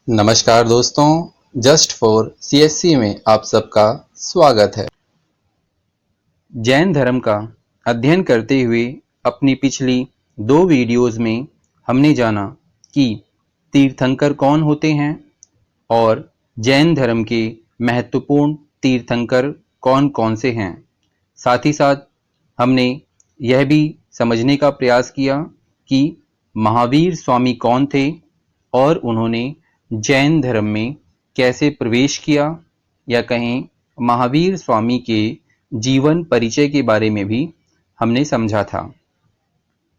नमस्कार दोस्तों, just for CSC में आप सबका स्वागत है। जैन धर्म का अध्ययन करते हुए अपनी पिछली 2 वीडियोज़ में हमने जाना कि तीर्थंकर कौन होते हैं और जैन धर्म के महत्वपूर्ण तीर्थंकर कौन-कौन से हैं। साथ ही साथ हमने यह भी समझने का प्रयास किया कि महावीर स्वामी कौन थे और उन्होंने जैन धर्म में कैसे प्रवेश किया, या कहें महावीर स्वामी के जीवन परिचय के बारे में भी हमने समझा था।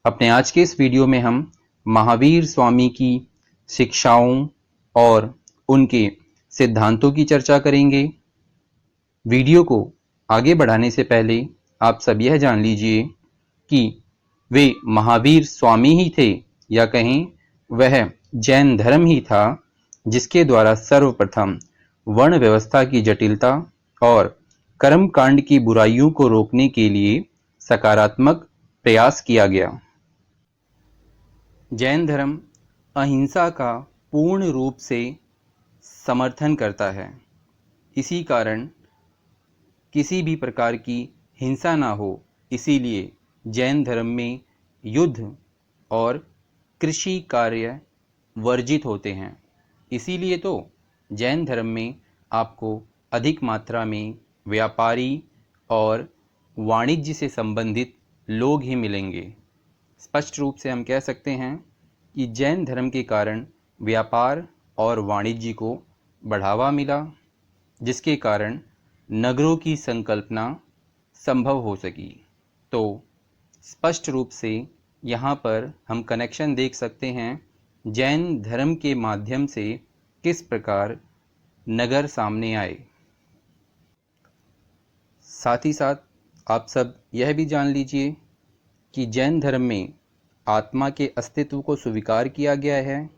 अपने आज के इस वीडियो में हम महावीर स्वामी की शिक्षाओं और उनके सिद्धांतों की चर्चा करेंगे। वीडियो को आगे बढ़ाने से पहले आप सब यह जान लीजिए कि वे महावीर स्वामी ही थे, या कहें वह जैन धर्म ही था जिसके द्वारा सर्वप्रथम वर्ण व्यवस्था की जटिलता और कर्मकांड की बुराइयों को रोकने के लिए सकारात्मक प्रयास किया गया। जैन धर्म अहिंसा का पूर्ण रूप से समर्थन करता है। इसी कारण किसी भी प्रकार की हिंसा ना हो, इसीलिए जैन धर्म में युद्ध और कृषि कार्य वर्जित होते हैं। इसीलिए तो जैन धर्म में आपको अधिक मात्रा में व्यापारी और वाणिज्य से संबंधित लोग ही मिलेंगे। स्पष्ट रूप से हम कह सकते हैं कि जैन धर्म के कारण व्यापार और वाणिज्य को बढ़ावा मिला, जिसके कारण नगरों की संकल्पना संभव हो सकी। तो स्पष्ट रूप से यहाँ पर हम कनेक्शन देख सकते हैं जैन धर्म के माध्यम से किस प्रकार नगर सामने आए। साथ ही साथ आप सब यह भी जान लीजिए कि जैन धर्म में आत्मा के अस्तित्व को स्वीकार किया गया है।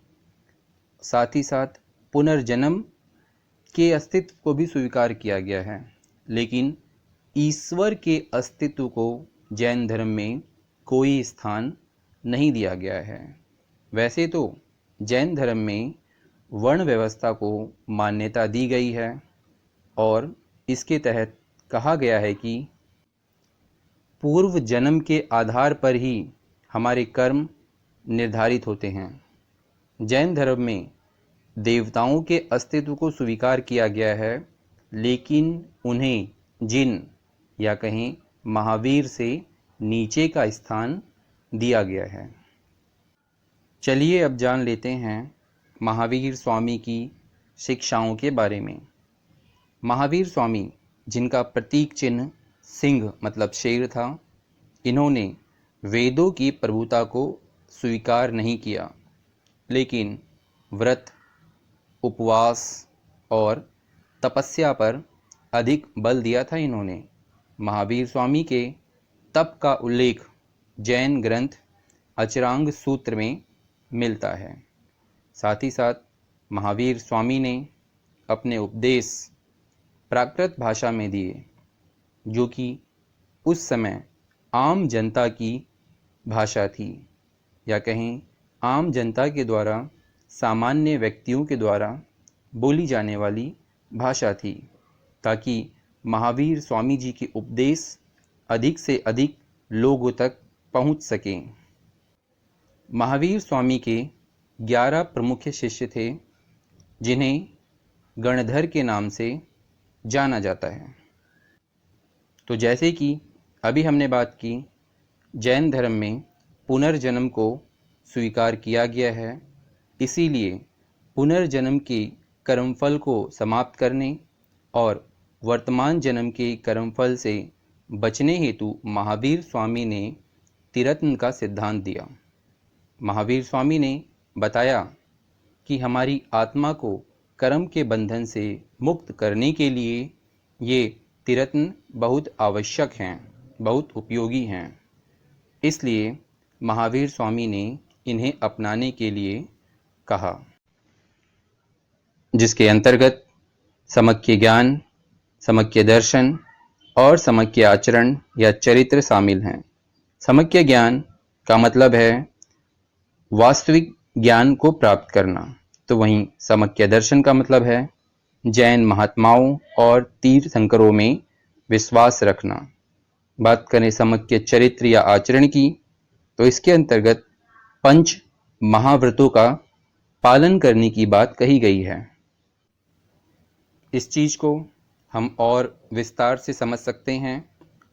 साथ ही साथ पुनर्जन्म के अस्तित्व को भी स्वीकार किया गया है, लेकिन ईश्वर के अस्तित्व को जैन धर्म में कोई स्थान नहीं दिया गया है। वैसे तो जैन धर्म में वर्ण व्यवस्था को मान्यता दी गई है और इसके तहत कहा गया है कि पूर्व जन्म के आधार पर ही हमारे कर्म निर्धारित होते हैं। जैन धर्म में देवताओं के अस्तित्व को स्वीकार किया गया है, लेकिन उन्हें जिन या कहें महावीर से नीचे का स्थान दिया गया है। चलिए अब जान लेते हैं महावीर स्वामी की शिक्षाओं के बारे में। महावीर स्वामी, जिनका प्रतीक चिन्ह सिंह मतलब शेर था, इन्होंने वेदों की प्रभुता को स्वीकार नहीं किया, लेकिन व्रत, उपवास और तपस्या पर अधिक बल दिया था इन्होंने। महावीर स्वामी के तप का उल्लेख जैन ग्रंथ अचरांग सूत्र में मिलता है। साथ ही साथ महावीर स्वामी ने अपने उपदेश प्राकृत भाषा में दिए, जो कि उस समय आम जनता की भाषा थी, या कहें आम जनता के द्वारा, सामान्य व्यक्तियों के द्वारा बोली जाने वाली भाषा थी, ताकि महावीर स्वामी जी के उपदेश अधिक से अधिक लोगों तक पहुंच सकें। महावीर स्वामी के 11 प्रमुख शिष्य थे, जिन्हें गणधर के नाम से जाना जाता है। तो जैसे कि अभी हमने बात की, जैन धर्म में पुनर्जन्म को स्वीकार किया गया है, इसीलिए पुनर्जन्म के कर्मफल को समाप्त करने और वर्तमान जन्म के कर्मफल से बचने हेतु महावीर स्वामी ने त्रिरत्न का सिद्धांत दिया। महावीर स्वामी ने बताया कि हमारी आत्मा को कर्म के बंधन से मुक्त करने के लिए ये त्रिरत्न बहुत आवश्यक हैं, बहुत उपयोगी हैं। इसलिए महावीर स्वामी ने इन्हें अपनाने के लिए कहा, जिसके अंतर्गत समक्य ज्ञान, समक्य दर्शन और समक्य आचरण या चरित्र शामिल हैं। समक्य ज्ञान का मतलब है वास्तविक ज्ञान को प्राप्त करना, तो वहीं समक्य दर्शन का मतलब है जैन महात्माओं और तीर्थंकरों में विश्वास रखना। बात करें समक्य चरित्र या आचरण की, तो इसके अंतर्गत पंच महाव्रतों का पालन करने की बात कही गई है। इस चीज को हम और विस्तार से समझ सकते हैं।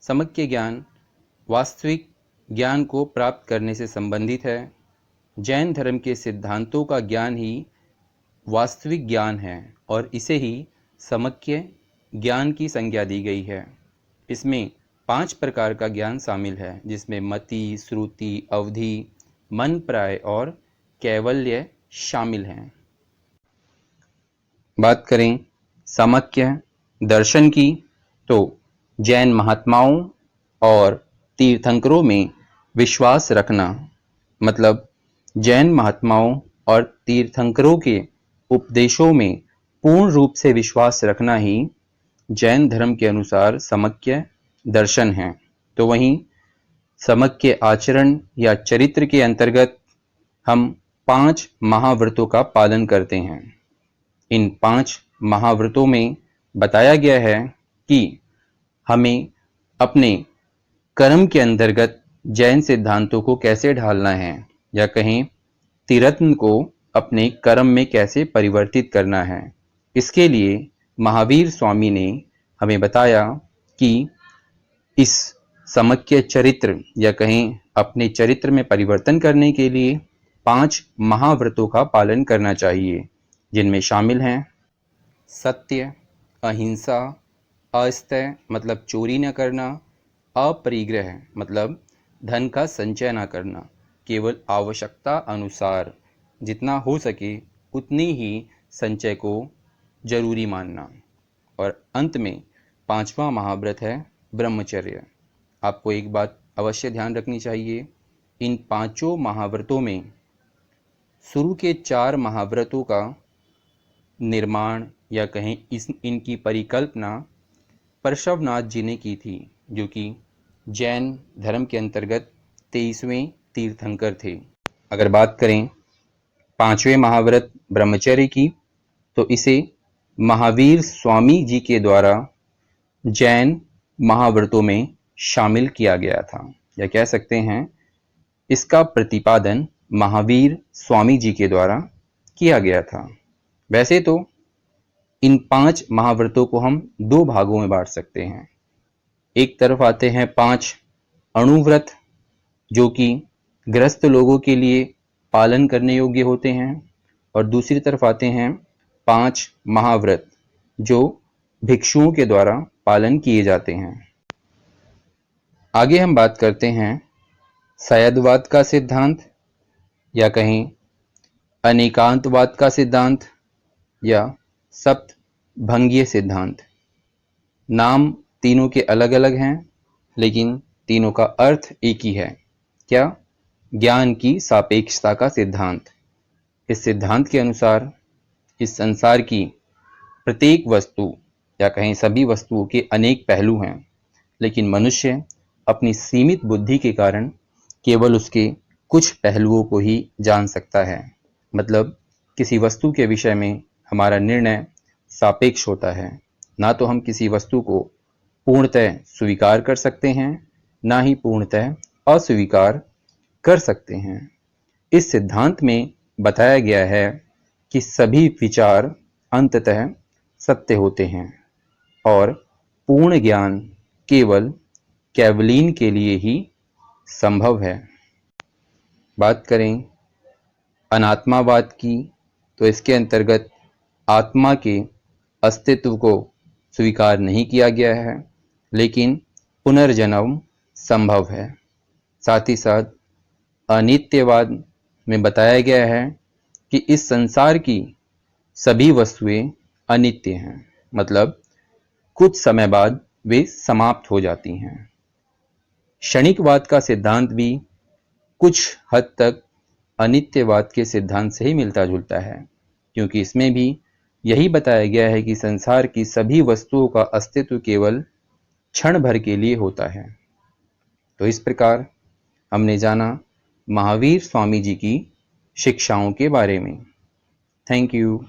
समक्य ज्ञान वास्तविक ज्ञान को प्राप्त करने से संबंधित है। जैन धर्म के सिद्धांतों का ज्ञान ही वास्तविक ज्ञान है और इसे ही समक्य ज्ञान की संज्ञा दी गई है। इसमें 5 प्रकार का ज्ञान शामिल है, जिसमें मति, श्रुति, अवधि, मन प्राय और कैवल्य शामिल हैं। बात करें समक्य दर्शन की, तो जैन महात्माओं और तीर्थंकरों में विश्वास रखना, मतलब जैन महात्माओं और तीर्थंकरों के उपदेशों में पूर्ण रूप से विश्वास रखना ही जैन धर्म के अनुसार समक्य दर्शन है। तो वहीं समक्य आचरण या चरित्र के अंतर्गत हम 5 महाव्रतों का पालन करते हैं। इन 5 महाव्रतों में बताया गया है कि हमें अपने कर्म के अंतर्गत जैन सिद्धांतों को कैसे ढालना है, या कहें त्रिरत्न को अपने कर्म में कैसे परिवर्तित करना है। इसके लिए महावीर स्वामी ने हमें बताया कि इस समक्य चरित्र या कहें अपने चरित्र में परिवर्तन करने के लिए 5 महाव्रतों का पालन करना चाहिए, जिनमें शामिल हैं सत्य, अहिंसा, अस्तेय मतलब चोरी न करना, अपरिग्रह मतलब धन का संचय न करना, केवल आवश्यकता अनुसार जितना हो सके उतनी ही संचय को जरूरी मानना, और अंत में 5वां महाव्रत है ब्रह्मचर्य। आपको एक बात अवश्य ध्यान रखनी चाहिए, इन 5 महाव्रतों में शुरू के 4 महाव्रतों का निर्माण या कहें इनकी परिकल्पना पार्श्वनाथ जी ने की थी, जो कि जैन धर्म के अंतर्गत 23वें तीर्थंकर थे। अगर बात करें 5वें महाव्रत ब्रह्मचर्य की, तो इसे महावीर स्वामी जी के द्वारा जैन महाव्रतों में शामिल किया गया था, या कह सकते हैं इसका प्रतिपादन महावीर स्वामी जी के द्वारा किया गया था। वैसे तो इन 5 महाव्रतों को हम 2 भागों में बांट सकते हैं। एक तरफ आते हैं 5 अणुव्रत, जो कि गृहस्थ लोगों के लिए पालन करने योग्य होते हैं, और दूसरी तरफ आते हैं 5 महाव्रत, जो भिक्षुओं के द्वारा पालन किए जाते हैं। आगे हम बात करते हैं सयदवाद का सिद्धांत, या कहें अनेकांतवाद का सिद्धांत, या सप्तभंगीय सिद्धांत। नाम तीनों के अलग अलग हैं, लेकिन तीनों का अर्थ एक ही है। क्या? ज्ञान की सापेक्षता का सिद्धांत। इस सिद्धांत के अनुसार इस संसार की प्रत्येक वस्तु या कहें सभी वस्तुओं के अनेक पहलू हैं, लेकिन मनुष्य अपनी सीमित बुद्धि के कारण केवल उसके कुछ पहलुओं को ही जान सकता है। मतलब किसी वस्तु के विषय में हमारा निर्णय सापेक्ष होता है। ना तो हम किसी वस्तु को पूर्णतः स्वीकार कर सकते हैं, ना ही पूर्णतः अस्वीकार कर सकते हैं। इस सिद्धांत में बताया गया है कि सभी विचार अंततः सत्य होते हैं और पूर्ण ज्ञान केवल केवलीन के लिए ही संभव है। बात करें अनात्मावाद की, तो इसके अंतर्गत आत्मा के अस्तित्व को स्वीकार नहीं किया गया है, लेकिन पुनर्जन्म संभव है। साथ ही साथ अनित्यवाद में बताया गया है कि इस संसार की सभी वस्तुएं अनित्य हैं, मतलब कुछ समय बाद वे समाप्त हो जाती हैं। क्षणिकवाद का सिद्धांत भी कुछ हद तक अनित्यवाद के सिद्धांत से ही मिलता जुलता है, क्योंकि इसमें भी यही बताया गया है कि संसार की सभी वस्तुओं का अस्तित्व केवल क्षण भर के लिए होता है। तो इस प्रकार हमने जाना महावीर स्वामी जी की शिक्षाओं के बारे में। Thank you.